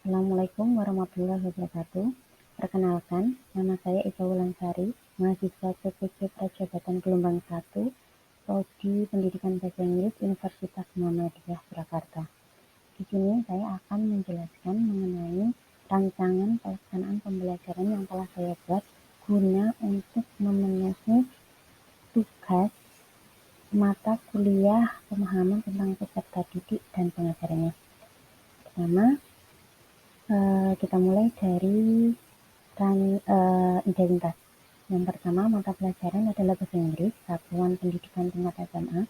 Assalamualaikum warahmatullahi wabarakatuh. Perkenalkan, nama saya Ika Wulansari, mahasiswa PPC Prajabatan Gelombang 1, Prodi Pendidikan Bahasa Inggris Universitas Muhammadiyah Surakarta. Di sini saya akan menjelaskan mengenai rancangan pelaksanaan pembelajaran yang telah saya buat guna untuk memenuhi tugas mata kuliah pemahaman tentang peserta didik dan pengajarannya. Pertama, kita mulai dari identitas. Yang pertama, mata pelajaran adalah bahasa Inggris, Satuan Pendidikan Tingkat SMA,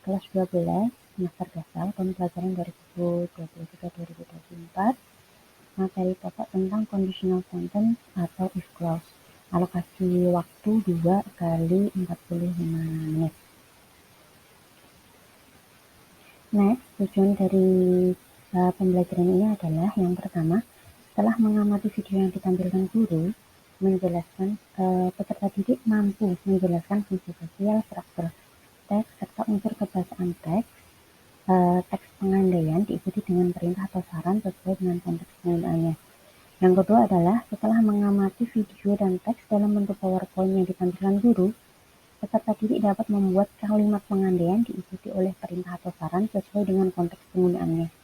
kelas 12, semester dasar, tahun pelajaran 2023-2024, materi pokok tentang conditional sentence atau if clause. Alokasi waktu 2 kali 45 menit. Next, tujuan dari pembelajaran ini adalah yang pertama, setelah mengamati video yang ditampilkan guru, menjelaskan peserta didik mampu menjelaskan fungsi sosial, struktur teks, serta unsur kebahasaan teks. Teks pengandaian diikuti dengan perintah atau saran sesuai dengan konteks penggunaannya. Yang kedua adalah setelah mengamati video dan teks dalam bentuk PowerPoint yang ditampilkan guru, peserta didik dapat membuat kalimat pengandaian diikuti oleh perintah atau saran sesuai dengan konteks penggunaannya.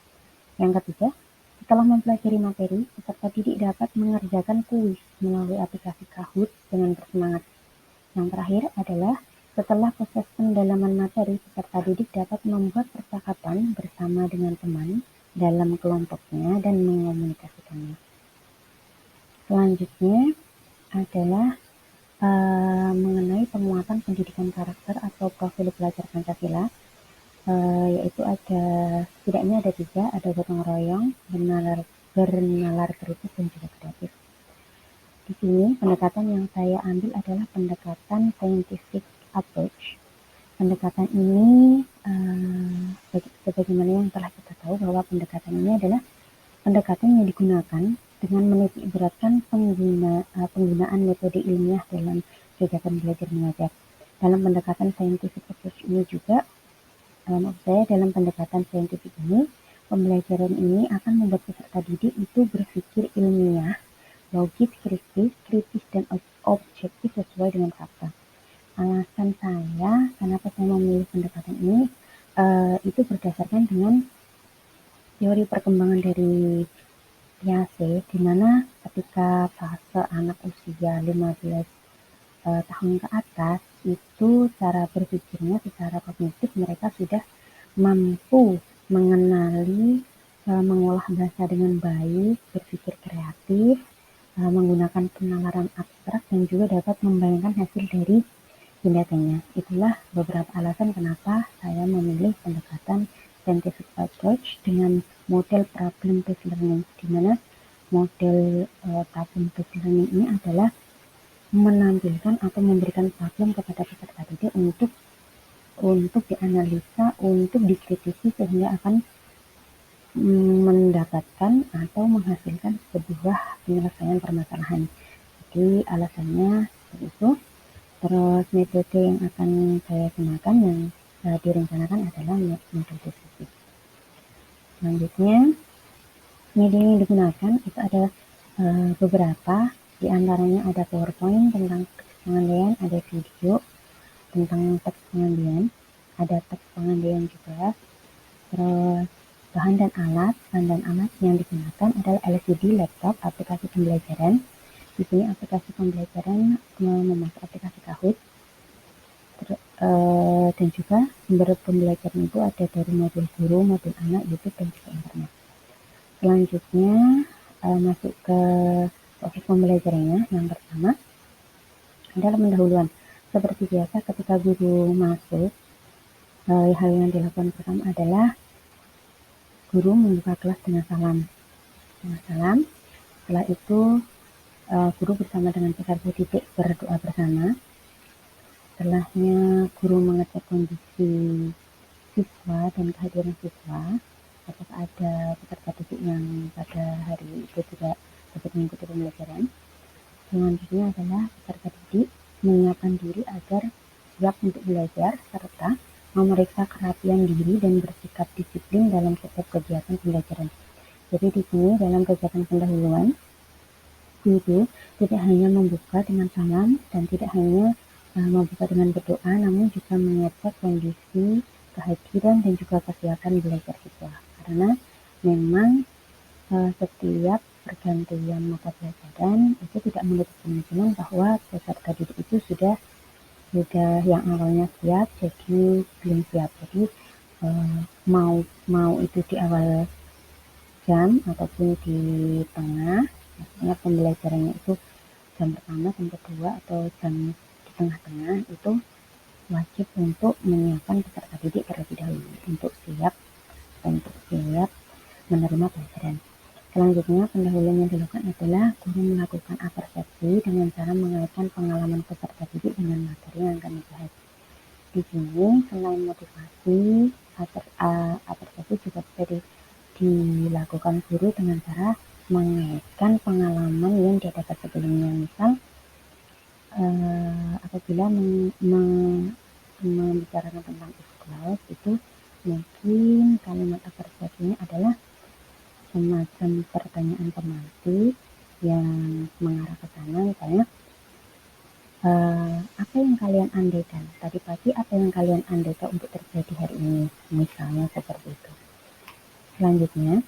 Yang ketiga, setelah mempelajari materi, peserta didik dapat mengerjakan kuis melalui aplikasi Kahoot dengan bersemangat. Yang terakhir adalah setelah proses pendalaman materi, peserta didik dapat membuat percakapan bersama dengan teman dalam kelompoknya dan mengomunikasikannya. Selanjutnya adalah mengenai penguatan pendidikan karakter atau profil pelajar Pancasila, yaitu setidaknya ada 3, ada gotong royong, bernalar kritis, dan juga kreatif. Di sini pendekatan yang saya ambil adalah pendekatan scientific approach. Pendekatan ini sebagaimana yang telah kita tahu bahwa pendekatan ini adalah pendekatan yang digunakan dengan menitik beratkan penggunaan metode ilmiah dalam kegiatan belajar mengajar. Dalam pendekatan scientific approach ini juga, dalam pendekatan saintifik ini, pembelajaran ini akan membuat peserta didik itu berpikir ilmiah, logis, kritis, dan objektif sesuai dengan fakta. Alasan saya kenapa saya memilih pendekatan ini itu berdasarkan dengan teori perkembangan dari Piaget, di mana ketika fase anak usia 15 tahun ke atas itu cara berpikirnya secara kognitif mereka sudah mampu mengenali, mengolah bahasa dengan baik, berpikir kreatif, menggunakan penalaran abstrak, dan juga dapat membayangkan hasil dari tindakannya. Itulah beberapa alasan kenapa saya memilih pendekatan scientific approach dengan model problem-based learning, di mana model problem-based learning ini adalah menampilkan atau memberikan problem kepada peserta didik untuk dianalisa, untuk dikritisi sehingga akan mendapatkan atau menghasilkan sebuah penyelesaian permasalahan. Jadi alasannya seperti itu. Terus metode yang akan saya gunakan yang direncanakan adalah metode fisik. Selanjutnya, media yang digunakan itu ada beberapa, di antaranya ada PowerPoint tentang teks pengandaian, ada video tentang teks pengandaian, ada teks pengandaian juga. Terus bahan dan alat yang digunakan adalah LCD, laptop, aplikasi pembelajaran. Di sini aplikasi pembelajaran memakai aplikasi Kahoot. Dan juga sumber pembelajaran itu ada dari modul guru, modul anak, YouTube, dan juga internet. Selanjutnya masuk ke proses pembelajarannya. Yang pertama adalah pendahuluan. Seperti biasa ketika guru masuk, hal yang dilakukan pertama adalah guru membuka kelas dengan salam. Setelah itu guru bersama dengan peserta didik berdoa bersama. Setelahnya guru mengecek kondisi siswa dan kehadiran siswa, apakah ada peserta didik yang pada hari itu tidak dapat mengikuti pembelajaran. Selanjutnya adalah peserta didik menyiapkan diri agar siap untuk belajar serta memeriksa kerapian diri dan bersikap disiplin dalam setiap kegiatan pembelajaran. Jadi di sini dalam kegiatan pendahuluan, guru tidak hanya membuka dengan salam dan tidak hanya membuka dengan berdoa, namun juga mengecek kondisi, kehadiran, dan juga kesiapan belajar siswa. Karena memang setiap pergantian mata pelajaran itu tidak menutup kemungkinan bahwa peserta didik itu sudah yang awalnya siap jadi belum siap. Jadi mau itu di awal jam ataupun di tengah, maksudnya pembelajarannya itu jam pertama, jam kedua, atau jam di tengah-tengah, itu wajib untuk menyiapkan peserta didik terlebih dahulu untuk siap menerima pelajaran. Selanjutnya, pendahuluan yang dilakukan adalah guru melakukan apersepsi dengan cara mengaitkan pengalaman peserta didik dengan materi yang akan dibahas. Di sini, selain motivasi, apersepsi juga bisa dilakukan guru dengan cara mengaitkan pengalaman yang dia dapat sebelumnya. Misal, apabila membicarakan tentang ikhlas, itu mungkin kalimat apersepsinya adalah semacam pertanyaan pemantik yang mengarah ke sana, misalnya apa yang kalian andaikan tadi pagi, apa yang kalian andaikan untuk terjadi hari ini, misalnya seperti itu. Selanjutnya,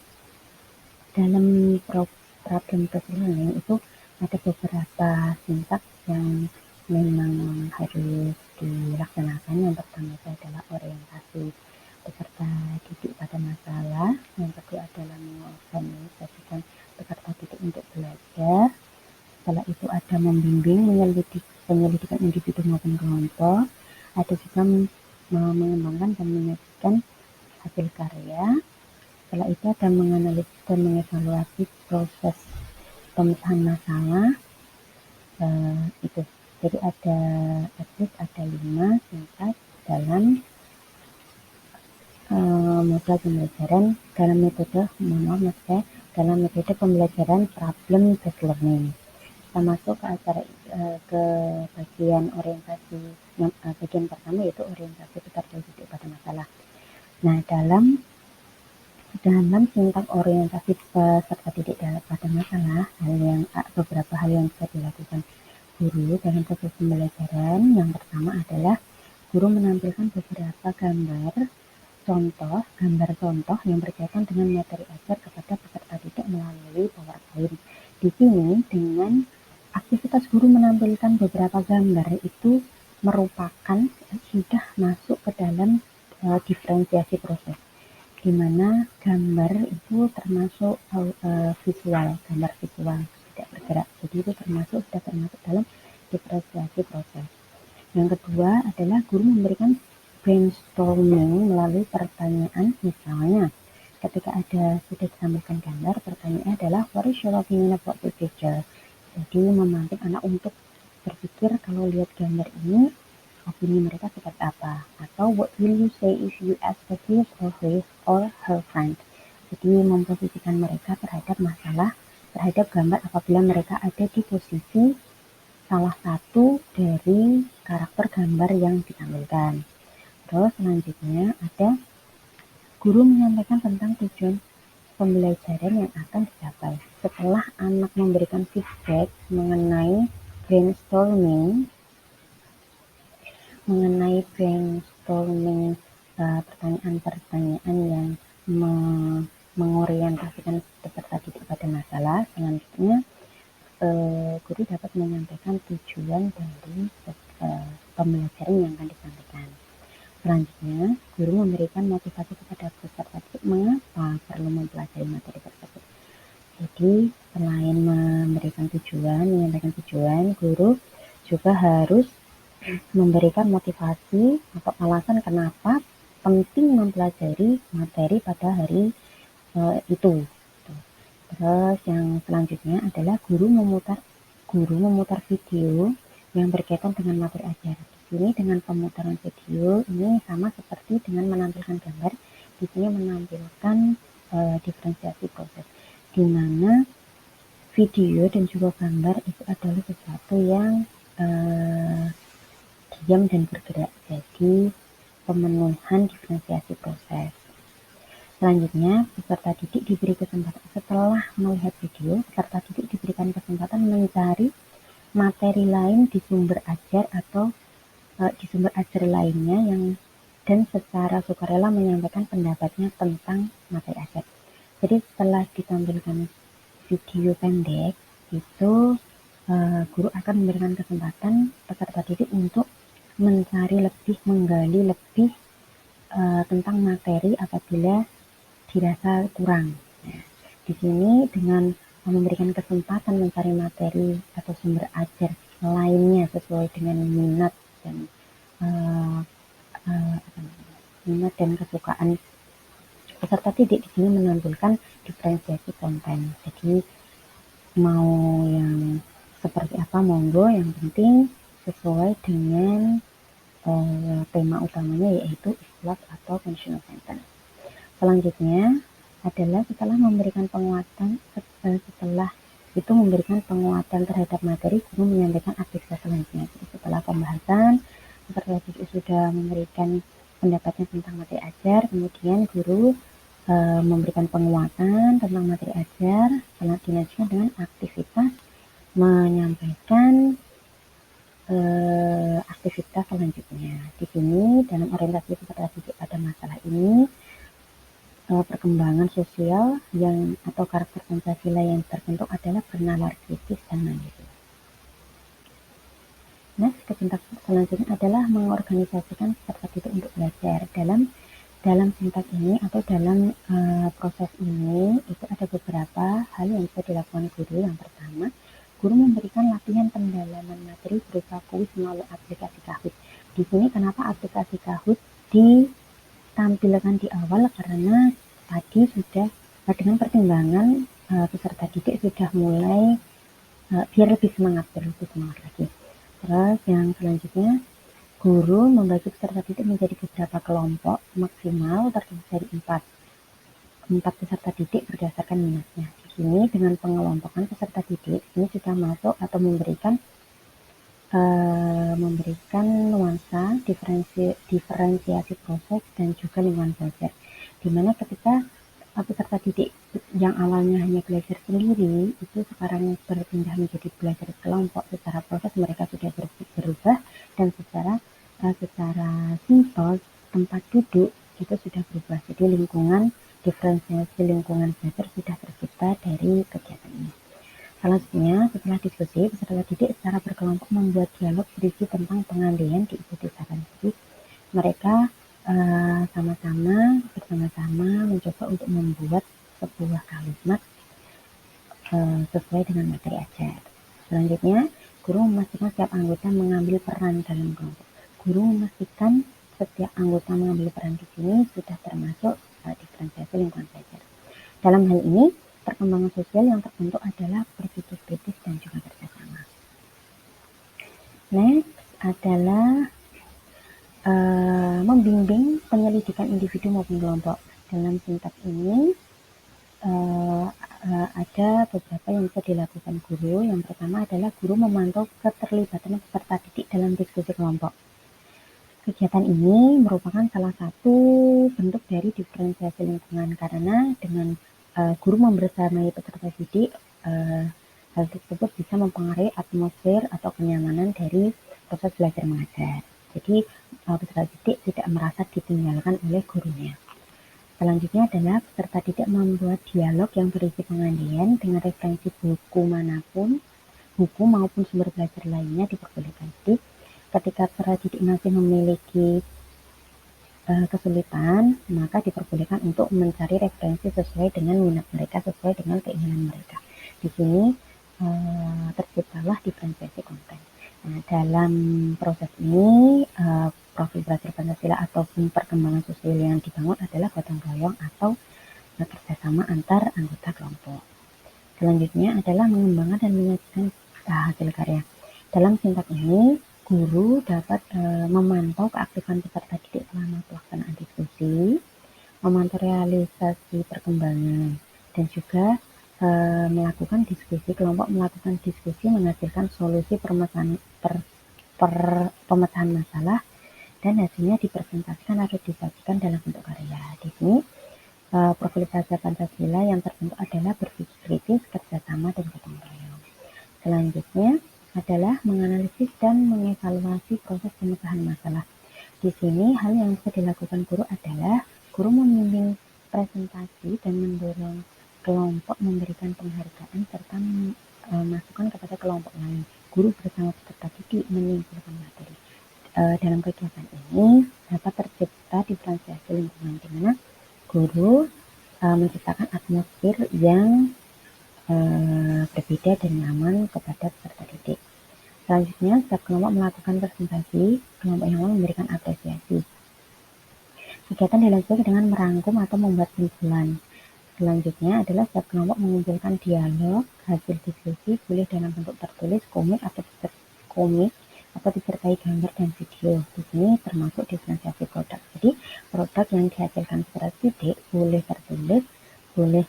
dalam problem learning itu ada beberapa sintaks yang memang harus dilaksanakan. Yang pertama itu adalah orientasi peserta didik pada masalah, yang kedua adalah mengorganisasikan peserta didik untuk belajar, setelah itu ada membimbing penyelidikan individu maupun kelompok, ada juga mengembangkan dan menyajikan hasil karya, setelah itu ada menganalisis dan mengevaluasi proses pemecahan masalah. Itu jadi ada 5 tingkat dalam dalam metode pembelajaran problem based learning. Kita masuk ke bagian orientasi. Bagian pertama yaitu orientasi peserta didik pada masalah. Nah, dalam sintaks orientasi peserta didik pada masalah, beberapa hal yang bisa dilakukan guru dalam proses pembelajaran. Yang pertama adalah guru menampilkan beberapa gambar contoh yang berkaitan dengan materi ajar kepada peserta didik melalui PowerPoint. Di sini, dengan aktivitas guru menampilkan beberapa gambar itu merupakan sudah masuk ke dalam diferensiasi proses, di mana gambar itu termasuk gambar visual tidak bergerak. Jadi itu sudah termasuk dalam diferensiasi proses. Yang kedua adalah guru memberikan brainstorming melalui pertanyaan. Misalnya, ketika sudah ditampilkan gambar, pertanyaannya adalah what is your opinion about the picture? Jadi memantik anak untuk berpikir kalau lihat gambar ini, opini mereka seperti apa, atau what will you say if you ask his or her friend? Jadi memposisikan mereka terhadap gambar apabila mereka ada di posisi salah satu dari karakter gambar yang ditampilkan. Terus selanjutnya ada guru menyampaikan tentang tujuan pembelajaran yang akan dicapai. Setelah anak memberikan feedback mengenai brainstorming pertanyaan-pertanyaan yang mengorientasikan peserta didik pada masalah, selanjutnya guru dapat menyampaikan tujuan dari pembelajaran yang akan disampaikan. Selanjutnya, guru memberikan motivasi kepada peserta didik mengapa perlu mempelajari materi tersebut. Jadi, selain menyampaikan tujuan, guru juga harus memberikan motivasi atau alasan kenapa penting mempelajari materi pada hari itu. Terus yang selanjutnya adalah guru memutar video yang berkaitan dengan materi ajar. Di sini dengan pemutaran video ini sama seperti dengan menampilkan gambar. Di sini menampilkan diferensiasi proses, di mana video dan juga gambar itu adalah sesuatu yang diam dan bergerak. Jadi pemenuhan diferensiasi proses. Selanjutnya, peserta didik diberi kesempatan setelah melihat video, peserta didik diberikan kesempatan mencari materi lain di sumber ajar atau di sumber ajar lainnya dan secara sukarela menyampaikan pendapatnya tentang materi ajar. Jadi setelah ditampilkan video pendek, itu guru akan memberikan kesempatan peserta didik untuk mencari lebih, menggali lebih tentang materi apabila dirasa kurang. Nah, di sini dengan memberikan kesempatan mencari materi atau sumber ajar lainnya sesuai dengan minat dan minat dan kesukaan peserta didik, di sini menampilkan diferensiasi konten. Jadi mau yang seperti apa monggo, yang penting sesuai dengan tema utamanya, yaitu ikhlas atau functional sentence. Selanjutnya adalah setelah memberikan penguatan terhadap materi, guru menyampaikan aktivitas selanjutnya. Jadi setelah pembahasan, peserta didik sudah memberikan pendapatnya tentang materi ajar, kemudian guru memberikan penguatan tentang materi ajar, setelah dilanjutkan dengan aktivitas menyampaikan aktivitas selanjutnya. Di sini dalam orientasi peserta didik pada masalah ini, perkembangan sosial atau karakter Pancasila yang terbentuk adalah bernalar kritis dan mandiri. Kesintak selanjutnya adalah mengorganisasikan peserta didik untuk belajar. Dalam sintak ini atau dalam proses ini itu ada beberapa hal yang bisa dilakukan guru. Yang pertama, guru memberikan latihan pendalaman materi berupa kuis melalui aplikasi Kahoot. Di sini kenapa aplikasi Kahoot ditampilkan di awal, karena tadi sudah dengan pertimbangan peserta didik sudah mulai biar lebih semangat lagi. Terus yang selanjutnya, guru membagi peserta didik menjadi beberapa kelompok maksimal terdiri dari 4 peserta didik berdasarkan minatnya. Di sini dengan pengelompokan peserta didik ini sudah masuk atau memberikan nuansa diferensiasi proses dan juga lingkungan belajar, dimana ketika peserta didik yang awalnya hanya belajar sendiri itu sekarang berpindah menjadi belajar kelompok. Secara proses mereka sudah berubah dan secara simpel tempat duduk itu sudah berubah. Jadi diferensiasi lingkungan belajar sudah tercipta dari kegiatan ini. Selanjutnya, setelah diskusi, peserta didik secara berkelompok membuat dialog berisi tentang pengandaian diikuti saran. Jadi mereka bersama-sama mencoba untuk membuat sebuah kalimat sesuai dengan materi ajar. Selanjutnya, guru memastikan setiap anggota mengambil peran dalam kelompok. Guru memastikan setiap anggota mengambil peran di sini sudah termasuk diferensiasi lingkungan belajar. Dalam hal ini, perkembangan sosial yang terbentuk adalah berpikir kritis dan juga kerjasama. Next adalah membimbing penyelidikan individu maupun kelompok. Dalam sintak ini ada beberapa yang bisa dilakukan guru. Yang pertama adalah guru memantau keterlibatan peserta didik dalam diskusi kelompok. Kegiatan ini merupakan salah satu bentuk dari diferensiasi lingkungan, karena dengan guru membersamai peserta didik, hal tersebut bisa mempengaruhi atmosfer atau kenyamanan dari proses belajar mengajar. Jadi peserta didik tidak merasa ditinggalkan oleh gurunya. Selanjutnya adalah peserta didik membuat dialog yang berisi pengandaian dengan referensi buku maupun sumber belajar lainnya diperbolehkan. Jadi ketika peserta didik masih memiliki kesulitan, maka diperbolehkan untuk mencari referensi sesuai dengan minat mereka, sesuai dengan keinginan mereka. Di sini terciptalah diferensiasi konten. Nah, dalam proses ini profil belajar Pancasila ataupun perkembangan sosial yang dibangun adalah gotong royong atau kerjasama antar anggota kelompok. Selanjutnya adalah mengembangkan dan menyajikan hasil karya. Dalam sintak ini, guru dapat memantau keaktifan peserta didik selama pelaksanaan diskusi, memantau realisasi perkembangan, dan juga melakukan diskusi kelompok, menghasilkan solusi pemecahan masalah, dan hasilnya dipresentasikan atau disajikan dalam bentuk karya. Di sini Profil pelajar Pancasila yang terbentuk adalah berpikir kritis, kerjasama, dan gotong royong. Selanjutnya adalah menganalisis dan mengevaluasi proses pemecahan masalah. Di sini hal yang bisa dilakukan guru adalah guru membimbing presentasi dan mendorong kelompok memberikan penghargaan serta masukan kepada kelompok lain. Guru bersama peserta didik menyimpulkan materi. Dalam kegiatan ini dapat tercipta diferensiasi lingkungan di mana guru menciptakan atmosfer yang berbeda dan nyaman kepada peserta didik. Selanjutnya, setiap kelompok melakukan presentasi, kelompok yang lain memberikan apresiasi. Kegiatan dilanjutkan dengan merangkum atau membuat simpulan. Selanjutnya adalah setiap kelompok mengumpulkan dialog, hasil diskusi, boleh dalam bentuk tertulis, komik atau disertai gambar dan video. Di sini termasuk diferensiasi produk. Jadi produk yang dihasilkan secara didik boleh tertulis, boleh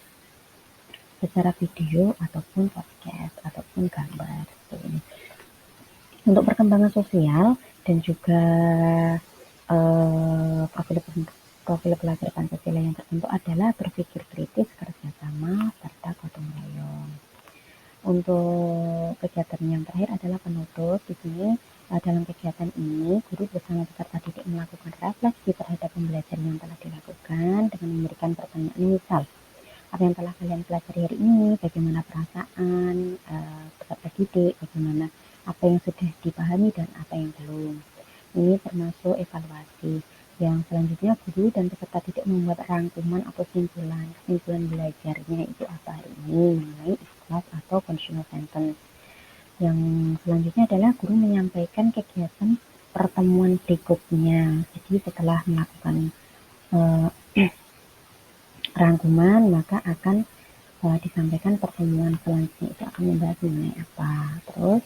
secara video ataupun podcast ataupun gambar seperti ini. Untuk perkembangan sosial dan juga profil pelajar Pancasila yang terbentuk adalah berpikir kritis, kerjasama, serta gotong royong. Untuk kegiatan yang terakhir adalah penutup. Di sini dalam kegiatan ini guru bersama peserta didik melakukan refleksi terhadap pembelajaran yang telah dilakukan dengan memberikan pertanyaan, misal apa yang telah kalian pelajari hari ini, bagaimana perasaan peserta didik, bagaimana apa yang sudah dipahami dan apa yang belum. Ini termasuk evaluasi. Yang selanjutnya guru dan peserta didik membuat rangkuman atau kesimpulan belajarnya itu apa hari ini mengenai ikhlas atau conditional sentence. Yang selanjutnya adalah guru menyampaikan kegiatan pertemuan berikutnya. Jadi setelah melakukan rangkuman maka akan disampaikan pertemuan selanjutnya itu akan membahas mengenai apa. Terus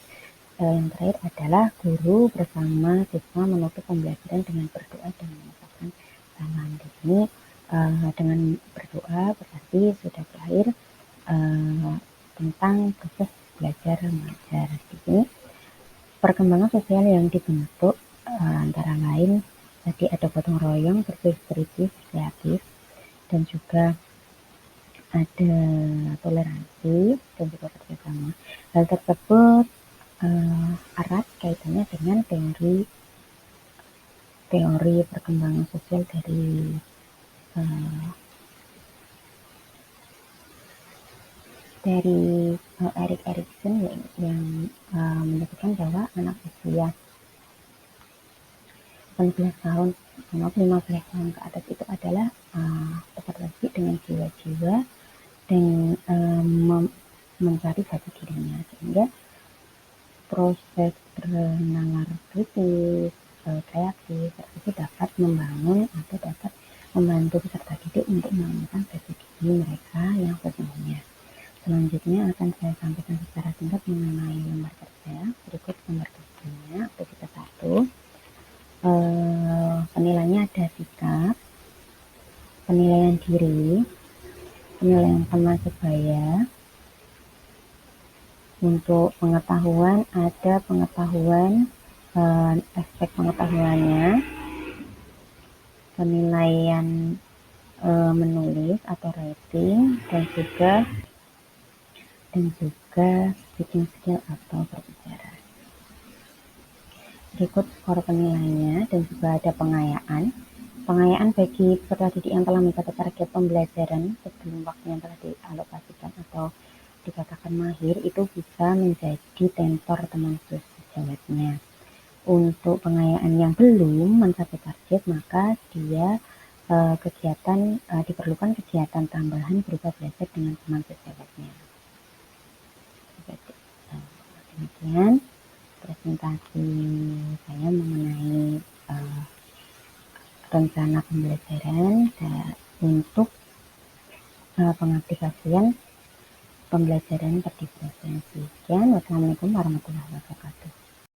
yang terakhir adalah guru bersama siswa menutup pembelajaran dengan berdoa dan mengucapkan salam. Di sini dengan berdoa berarti sudah berakhir tentang proses belajar mengajar. Di sini perkembangan sosial yang dibentuk antara lain tadi ada gotong royong, berpikir kritis, kreatif, dan juga ada toleransi dan juga kerjasama. Hal tersebut erat kaitannya dengan teori perkembangan sosial dari Erik Erikson yang menyebutkan bahwa anak usia 18 tahun maupun 15 tahun ke atas itu adalah peserta didik dengan jiwa-jiwa dan mencari jati dirinya, sehingga proses bernalar kritis, kreatif itu dapat membangun atau dapat membantu peserta didik untuk menemukan jati diri mereka yang sesungguhnya. Selanjutnya akan saya sampaikan secara singkat mengenai lembar kerja. Berikut lembar kerjanya, aktivitas 1. Penilaiannya ada sikap, penilaian diri, penilaian teman sebaya. Untuk pengetahuan ada pengetahuan, aspek pengetahuannya, penilaian menulis atau writing, dan juga speaking skill atau berbicara. Berikut skor penilaiannya dan juga ada pengayaan. Pengayaan bagi peserta didik yang telah mencapai target pembelajaran sebelum waktu yang telah dialokasikan atau dikatakan mahir itu bisa menjadi tentor teman sejawatnya. Untuk pengayaan yang belum mencapai target maka dia diperlukan kegiatan tambahan berupa belajar dengan teman sejawatnya. Demikian presentasi saya mengenai rencana pembelajaran untuk pengaplikasian pembelajaran berdifferensiasi. Sekian, wassalamualaikum warahmatullahi wabarakatuh.